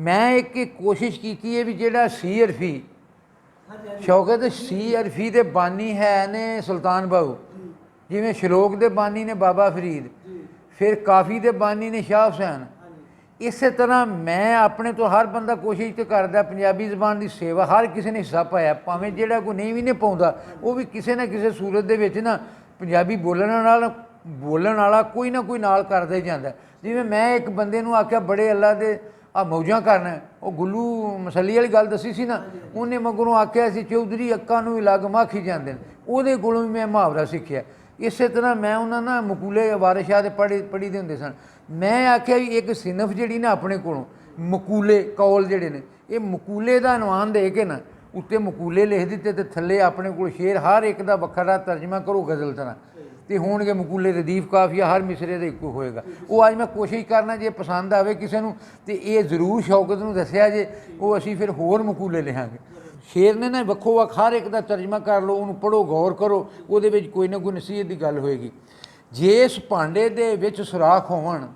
मैं एक कोशिश की है भी जेड़ा सी अरफी शौकत सी अरफी के बानी है ने सुल्तान बाहू, जिमें शलोक के बानी ने बाबा फरीद, फिर काफ़ी के बानी ने शाह हुसैन। इस तरह मैं अपने तो हर बंदा कोशिश तो करता पंजाबी जबान की सेवा, हर किसी ने हिस्सा पाया, भावें जेड़ा कोई नहीं भी नहीं पाਉਂਦਾ वो भी किसी ना किसी सूरत दे विच ना पंजाबी बोलण वाला कोई ना कोई नाल करदा ही जांदा। जिवें मैं एक बंदे नूं आख्या बड़े अल्लाह दे आ मौजां करना, वो गुल्लू मसली वाली गल दसी सी ना, उन्हें मगरों आख्या सी चौधरी अक्कां नूं भी लग माखी जांदे ने, उहदे कोलों भी मैं मुहावरा सीखिया। इस तरह मैं उन्होंने ना मकूले वारिस शाह दे पढ़ी दे हुंदे सन। मैं आख्या भी एक सिनफ जी ना अपने कोलों मकूले कौल जोड़े ने, ये मकूले का अनवान दे के ना उत्ते मकूले लिख दिते तो थले अपने को शेर हर एक का वखरा तर्जमा करो गज़ल तरह तो होणगे मकूले रदीफ काफिया हर मिसरे का एक होएगा। वो अज मैं कोशिश करना जे पसंद आवे किसी को तो ये जरूर शौकत नूं दस्सिया जे, वो असीं फिर होर मकूले लिखांगे। शेर ने ना वक्खो वक् हर एक का तर्जमा कर लो, उन्होंने पढ़ो गौर करो, वो कोई ना कोई नसीहत की गल होएगी। जिस भांडे दे विच सुराख होवण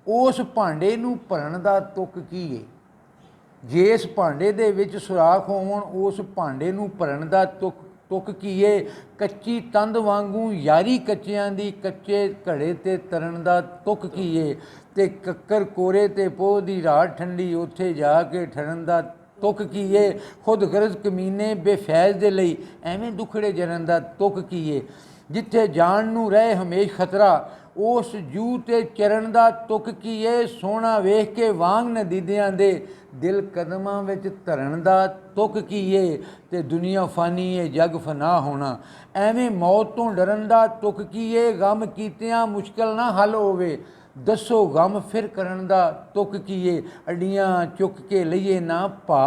उस भांडे नूं भरन दा तुक की है। जिस भांडे दे विच सुराख होवण उस भांडे नूं भरन दा तुक की है। कच्ची तंद वांगू यारी कच्चियां दी कच्चे घड़े ते तरन दा तुक की है। ते कक्कर कोरे ते पोह दी रात ठंडी उत्थे जाके ठरन दा तुक की है। खुद गरज कमीने बेफैज़ दे लई एवें दुखड़े जरन दा तुक की है। जिथे जान नूं रहे हमेश खतरा उस जूह ते चरण दा तुक की है। सोहना वेख के वांग नदीदियां दे दिल कदमां विच धरन दा तुक की है। ते दुनिया फानी है जग फना होना एवें मौत तो डरन दा तुक की है। गम कीतियां मुश्किल ना हल होवे दसो गम फिर करन दा तुक की है। अड्डियां चुक के लईए ना भा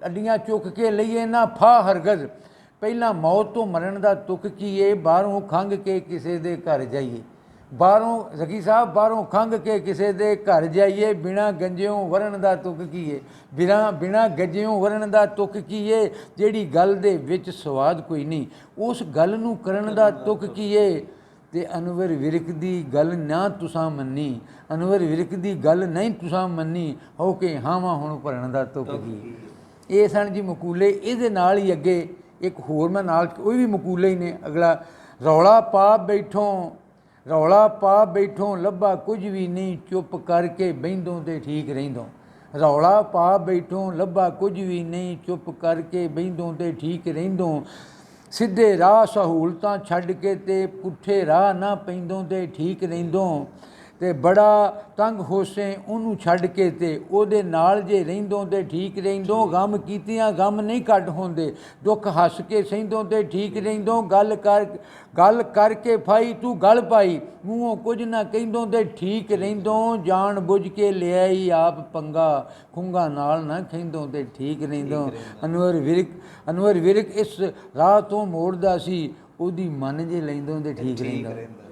अड्डियां चुक के लईए ना फा हरगज पहला मौत तो मरण दा तुक की है। बाहरों खंघ के किसी दे घर जाइए बाहरों जकी साहब बाहरों खंघ के किसी दे घर जाइए। बिना गंजियों वरण दा तुक की है। बिना गंजियों वरण दा तुक की है। जिहड़ी गल दे विच स्वाद कोई नहीं उस गल नूं करन दा तुक की है। ते अनवर विरक दी गल ना तुसां मन्नी अनवर विरक दी गल नहीं तुसां मन्नी हो के हावां हुण भरन दा तुक की। ये सन जी मकूले। इहदे नाल ही अगे एक होर मैं नाल कोई भी मकूले ही ने। अगला रौला पा बैठों रौला पा बैठों लभा कुछ भी नहीं चुप करके बहिंदों ते ठीक रहिंदों। रौला पा बैठों लभा कुछ भी नहीं चुप करके बहिंदों ते ठीक रहिंदों। सीधे राह सहूलतां छड्ड के ते पुठे राह ना पैंदों ते ठीक रहिंदों। ते बड़ा तंग होसे उन्होंने छड्ड के ते ओदे नाल जे रहिंदों ते ठीक रहिंदों। गम कीतियां गम नहीं घट होंदे दुख हस के सहिंदों ते ठीक रहिंदों। गल करके फाई तू गल पाई मूँहों कुछ ना कहिंदों ते ठीक रहिंदों। जान बुझ के लियाई आप पंगा खुंगा नाल ना खहिंदों ते ठीक रहिंदों। अनवर विरक इस राह तो मोड़दा सी ओदी मन जे लैंदों ते ठीक रहिंदों।